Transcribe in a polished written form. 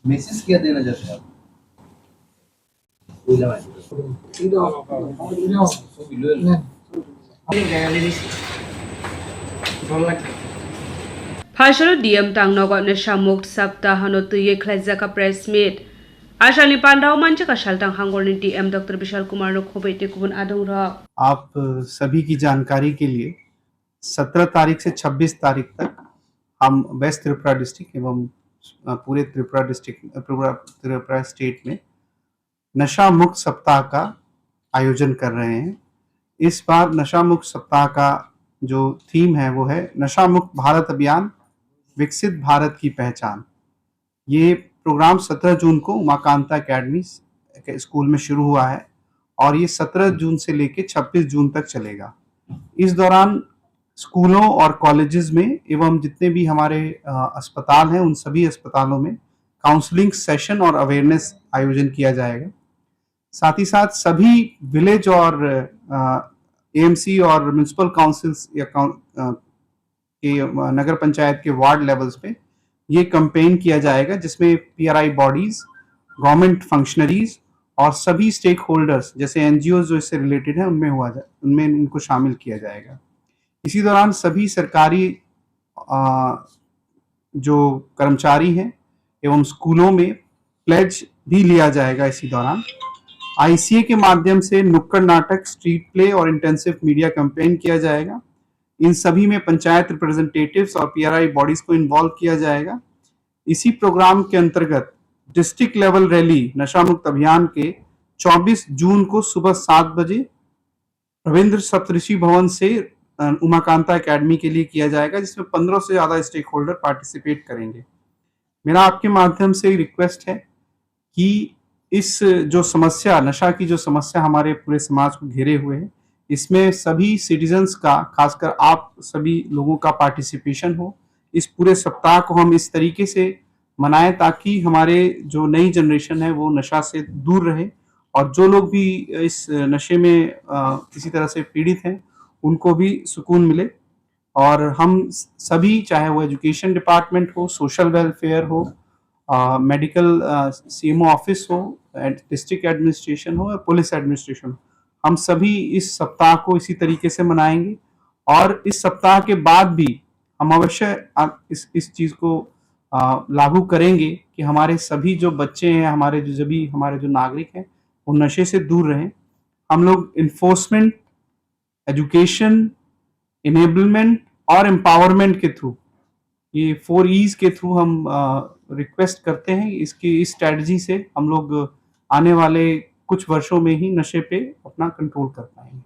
Message क्या देना चाहते हैं आप? Phashalo DM tangnogot ne shamuk sapta hanotu ye khlajaka press meet. Ashali pandao manche ka shaltang hangorni DM Dr. Vishal Kumar no khobete kubun adong ro. आप सभी की जानकारी के लिए 17 तारीख से 26 तारीख तक हम वेस्ट त्रिपुरा डिस्ट्रिक्ट एवं पूरे त्रिपुरा स्टेट में नशा मुक्त सप्ताह का आयोजन कर रहे हैं। इस बार नशा मुक्त सप्ताह का जो थीम है वो है नशा मुक्त भारत अभियान, विकसित भारत की पहचान। ये प्रोग्राम 17 जून को उमाकांता अकेडमी स्कूल में शुरू हुआ है और ये 17 जून से लेकर 26 जून तक चलेगा। इस दौरान स्कूलों और कॉलेजेस में एवं जितने भी हमारे अस्पताल हैं उन सभी अस्पतालों में काउंसलिंग सेशन और अवेयरनेस आयोजन किया जाएगा। साथ ही साथ सभी विलेज और एएमसी और म्युनिसिपल काउंसिल्स या नगर पंचायत के वार्ड लेवल्स पे ये कैंपेन किया जाएगा, जिसमें पीआरआई बॉडीज, गवर्नमेंट फंक्शनरीज और सभी स्टेक होल्डर्स जैसे एनजीओ जो इससे रिलेटेड है उनमें इनको शामिल किया जाएगा। इसी दौरान सभी सरकारी जो कर्मचारी हैं एवं स्कूलों में प्लेज भी लिया जाएगा। इसी दौरान आईसीए के माध्यम से नुक्कड़ नाटक, स्ट्रीट प्ले और इंटेंसिव मीडिया कैंपेन किया जाएगा। इन सभी में पंचायत रिप्रेजेंटेटिव्स और पीआरआई बॉडीज को इन्वॉल्व किया जाएगा। इसी प्रोग्राम के अंतर्गत डिस्ट्रिक्ट लेवल रैली नशा मुक्त अभियान के 24 जून को सुबह 7 बजे रविंद्र सप्तऋषि भवन से उमाकांता अकेडमी के लिए किया जाएगा, जिसमें 15 से ज्यादा स्टेक होल्डर पार्टिसिपेट करेंगे। मेरा आपके माध्यम से रिक्वेस्ट है कि इस जो समस्या, नशा की जो समस्या हमारे पूरे समाज को घेरे हुए है, इसमें सभी सिटीजन्स का, खासकर आप सभी लोगों का पार्टिसिपेशन हो। इस पूरे सप्ताह को हम इस तरीके से मनाएं ताकि हमारे जो नई जनरेशन है वो नशा से दूर रहे और जो लोग भी इस नशे में किसी तरह से पीड़ित हैं उनको भी सुकून मिले। और हम सभी, चाहे वो एजुकेशन डिपार्टमेंट हो, सोशल वेलफेयर हो, मेडिकल सीएमओ ऑफिस हो, डिस्ट्रिक्ट एडमिनिस्ट्रेशन हो या पुलिस एडमिनिस्ट्रेशन हो, हम सभी इस सप्ताह को इसी तरीके से मनाएंगे। और इस सप्ताह के बाद भी हम अवश्य इस चीज को लागू करेंगे कि हमारे सभी जो बच्चे हैं, हमारे जो नागरिक हैं, वो नशे से दूर रहें। हम लोग इन्फोर्समेंट, एजुकेशन, इनेबलमेंट और एम्पावरमेंट के थ्रू, ये 4 E's के थ्रू हम रिक्वेस्ट करते हैं। इस स्ट्रेटजी से हम लोग आने वाले कुछ वर्षों में ही नशे पे अपना कंट्रोल कर पाएंगे।